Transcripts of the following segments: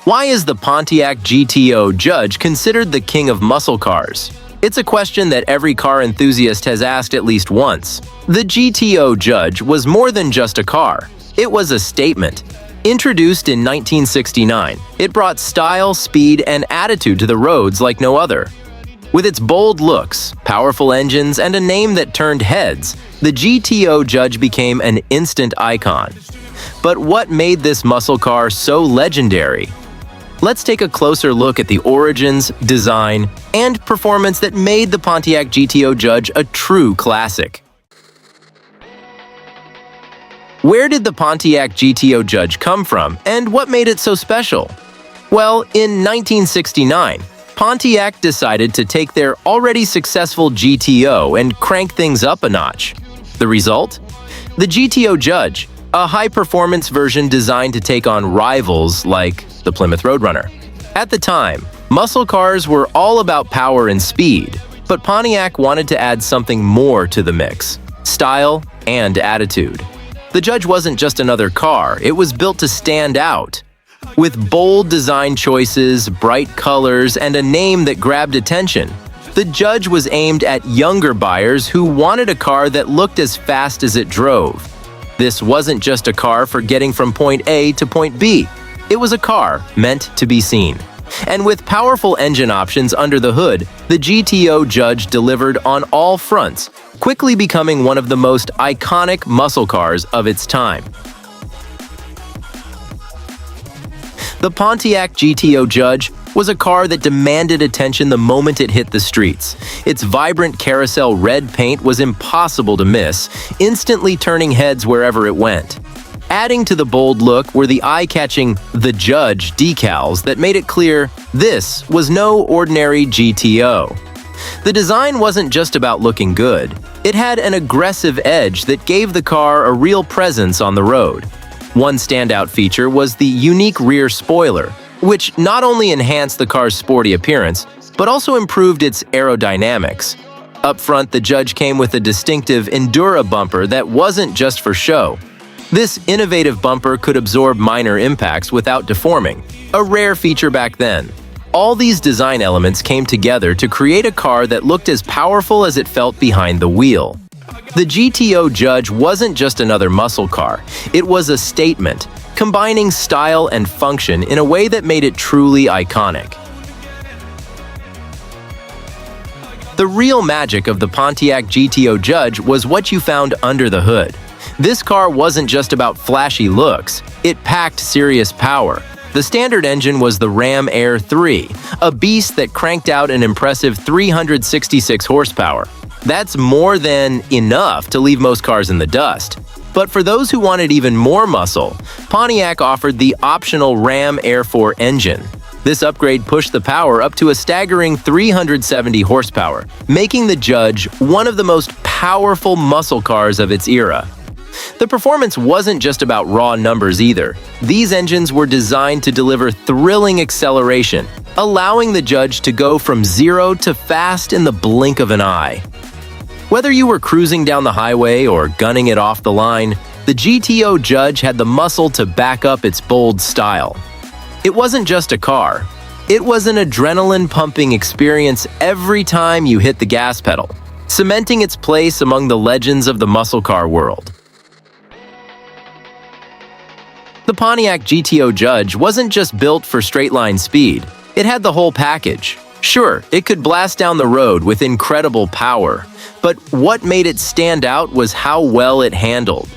Why is the Pontiac GTO Judge considered the king of muscle cars? It's a question that every car enthusiast has asked at least once. The GTO Judge was more than just a car. It was a statement. Introduced in 1969, it brought style, speed, and attitude to the roads like no other. With its bold looks, powerful engines, and a name that turned heads, the GTO Judge became an instant icon. But what made this muscle car so legendary? Let's take a closer look at the origins, design, and performance that made the Pontiac GTO Judge a true classic. Where did the Pontiac GTO Judge come from, and what made it so special? Well, in 1969, Pontiac decided to take their already successful GTO and crank things up a notch. The result? The GTO Judge, a high-performance version designed to take on rivals like the Plymouth Roadrunner. At the time, muscle cars were all about power and speed, but Pontiac wanted to add something more to the mix: style and attitude. The Judge wasn't just another car, it was built to stand out. With bold design choices, bright colors, and a name that grabbed attention, the Judge was aimed at younger buyers who wanted a car that looked as fast as it drove. This wasn't just a car for getting from point A to point B. It was a car meant to be seen. And with powerful engine options under the hood, the GTO Judge delivered on all fronts, quickly becoming one of the most iconic muscle cars of its time. The Pontiac GTO Judge was a car that demanded attention the moment it hit the streets. Its vibrant carousel red paint was impossible to miss, instantly turning heads wherever it went. Adding to the bold look were the eye-catching "The Judge" decals that made it clear this was no ordinary GTO. The design wasn't just about looking good. It had an aggressive edge that gave the car a real presence on the road. One standout feature was the unique rear spoiler, which not only enhanced the car's sporty appearance, but also improved its aerodynamics. Up front, the Judge came with a distinctive Endura bumper that wasn't just for show. This innovative bumper could absorb minor impacts without deforming, a rare feature back then. All these design elements came together to create a car that looked as powerful as it felt behind the wheel. The GTO Judge wasn't just another muscle car, it was a statement, combining style and function in a way that made it truly iconic. The real magic of the Pontiac GTO Judge was what you found under the hood. This car wasn't just about flashy looks, it packed serious power. The standard engine was the Ram Air 3, a beast that cranked out an impressive 366 horsepower. That's more than enough to leave most cars in the dust. But for those who wanted even more muscle, Pontiac offered the optional Ram Air 4 engine. This upgrade pushed the power up to a staggering 370 horsepower, making the Judge one of the most powerful muscle cars of its era. The performance wasn't just about raw numbers either. These engines were designed to deliver thrilling acceleration, allowing the Judge to go from zero to fast in the blink of an eye. Whether you were cruising down the highway or gunning it off the line, the GTO Judge had the muscle to back up its bold style. It wasn't just a car. It was an adrenaline-pumping experience every time you hit the gas pedal, cementing its place among the legends of the muscle car world. The Pontiac GTO Judge wasn't just built for straight-line speed. It had the whole package. Sure, it could blast down the road with incredible power, but what made it stand out was how well it handled.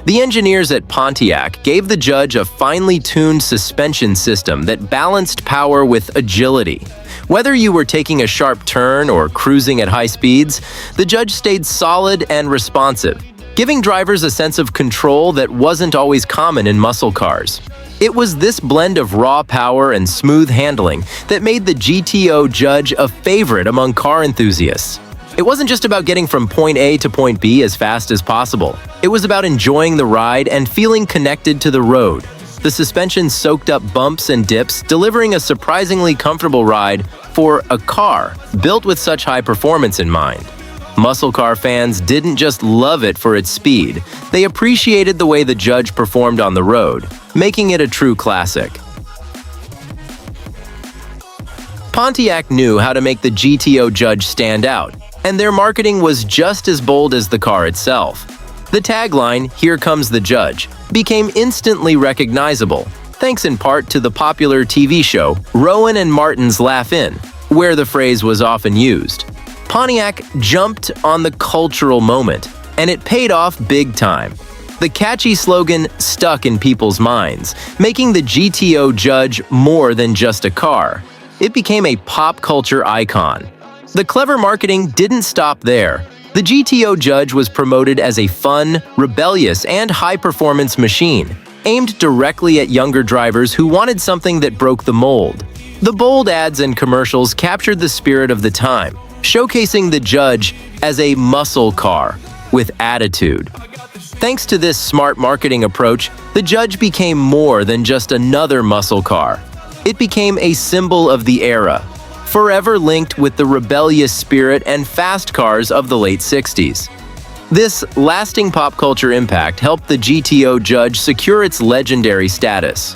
The engineers at Pontiac gave the Judge a finely tuned suspension system that balanced power with agility. Whether you were taking a sharp turn or cruising at high speeds, the Judge stayed solid and responsive, giving drivers a sense of control that wasn't always common in muscle cars. It was this blend of raw power and smooth handling that made the GTO Judge a favorite among car enthusiasts. It wasn't just about getting from point A to point B as fast as possible. It was about enjoying the ride and feeling connected to the road. The suspension soaked up bumps and dips, delivering a surprisingly comfortable ride for a car built with such high performance in mind. Muscle car fans didn't just love it for its speed, they appreciated the way the Judge performed on the road, making it a true classic. Pontiac knew how to make the GTO Judge stand out, and their marketing was just as bold as the car itself. The tagline, "Here comes the Judge," became instantly recognizable, thanks in part to the popular TV show Rowan and Martin's Laugh-In, where the phrase was often used. Pontiac jumped on the cultural moment, and it paid off big time. The catchy slogan stuck in people's minds, making the GTO Judge more than just a car. It became a pop culture icon. The clever marketing didn't stop there. The GTO Judge was promoted as a fun, rebellious, and high-performance machine, aimed directly at younger drivers who wanted something that broke the mold. The bold ads and commercials captured the spirit of the time, showcasing the Judge as a muscle car with attitude. Thanks to this smart marketing approach, the Judge became more than just another muscle car. It became a symbol of the era, forever linked with the rebellious spirit and fast cars of the late 60s. This lasting pop culture impact helped the GTO Judge secure its legendary status.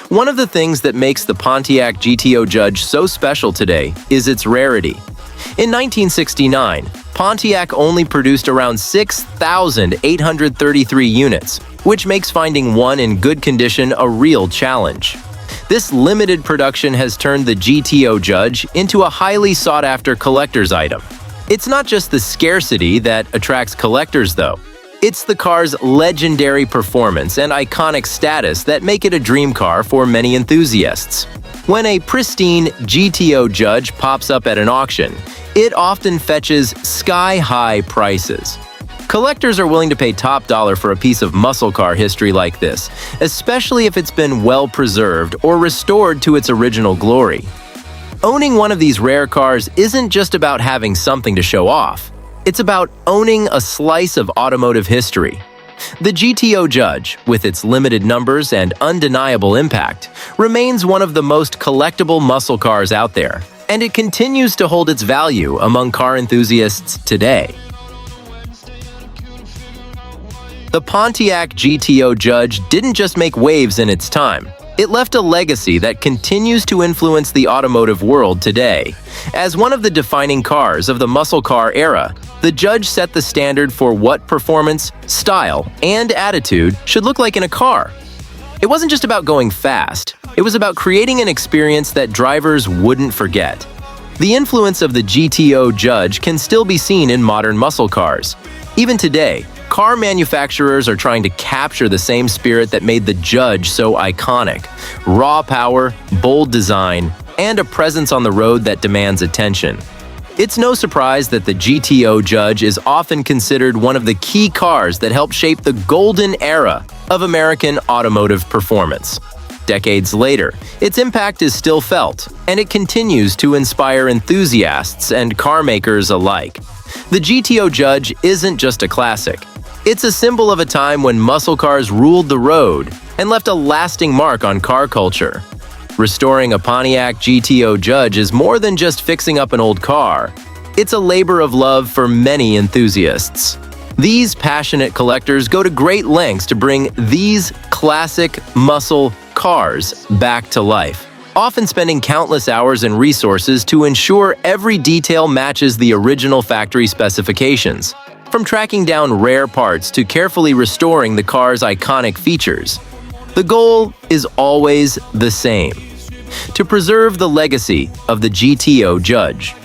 One of the things that makes the Pontiac GTO Judge so special today is its rarity. In 1969, Pontiac only produced around 6,833 units, which makes finding one in good condition a real challenge. This limited production has turned the GTO Judge into a highly sought-after collector's item. It's not just the scarcity that attracts collectors, though. It's the car's legendary performance and iconic status that make it a dream car for many enthusiasts. When a pristine GTO Judge pops up at an auction, it often fetches sky-high prices. Collectors are willing to pay top dollar for a piece of muscle car history like this, especially if it's been well preserved or restored to its original glory. Owning one of these rare cars isn't just about having something to show off. It's about owning a slice of automotive history. The GTO Judge, with its limited numbers and undeniable impact, remains one of the most collectible muscle cars out there, and it continues to hold its value among car enthusiasts today. The Pontiac GTO Judge didn't just make waves in its time. It left a legacy that continues to influence the automotive world today. As one of the defining cars of the muscle car era, the Judge set the standard for what performance, style, and attitude should look like in a car. It wasn't just about going fast. It was about creating an experience that drivers wouldn't forget. The influence of the GTO Judge can still be seen in modern muscle cars. Even today, car manufacturers are trying to capture the same spirit that made the Judge so iconic: raw power, bold design, and a presence on the road that demands attention. It's no surprise that the GTO Judge is often considered one of the key cars that helped shape the golden era of American automotive performance. Decades later, its impact is still felt, and it continues to inspire enthusiasts and car makers alike. The GTO Judge isn't just a classic. It's a symbol of a time when muscle cars ruled the road and left a lasting mark on car culture. Restoring a Pontiac GTO Judge is more than just fixing up an old car. It's a labor of love for many enthusiasts. These passionate collectors go to great lengths to bring these classic muscle cars back to life, often spending countless hours and resources to ensure every detail matches the original factory specifications. From tracking down rare parts to carefully restoring the car's iconic features, the goal is always the same: to preserve the legacy of the GTO Judge.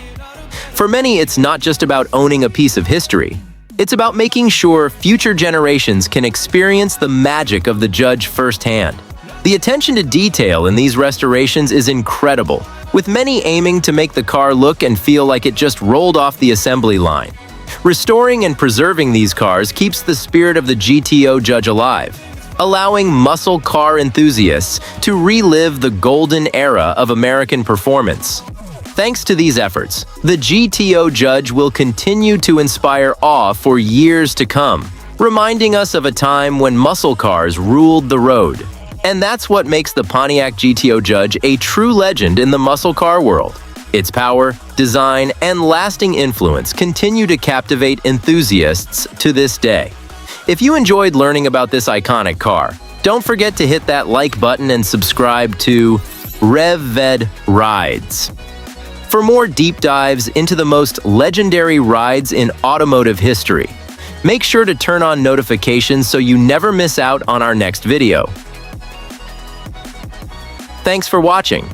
For many, it's not just about owning a piece of history. It's about making sure future generations can experience the magic of the Judge firsthand. The attention to detail in these restorations is incredible, with many aiming to make the car look and feel like it just rolled off the assembly line. Restoring and preserving these cars keeps the spirit of the GTO Judge alive, allowing muscle car enthusiasts to relive the golden era of American performance. Thanks to these efforts, the GTO Judge will continue to inspire awe for years to come, reminding us of a time when muscle cars ruled the road. And that's what makes the Pontiac GTO Judge a true legend in the muscle car world. Its power, design, and lasting influence continue to captivate enthusiasts to this day. If you enjoyed learning about this iconic car, don't forget to hit that like button and subscribe to RevVed Rides. For more deep dives into the most legendary rides in automotive history, make sure to turn on notifications so you never miss out on our next video. Thanks for watching.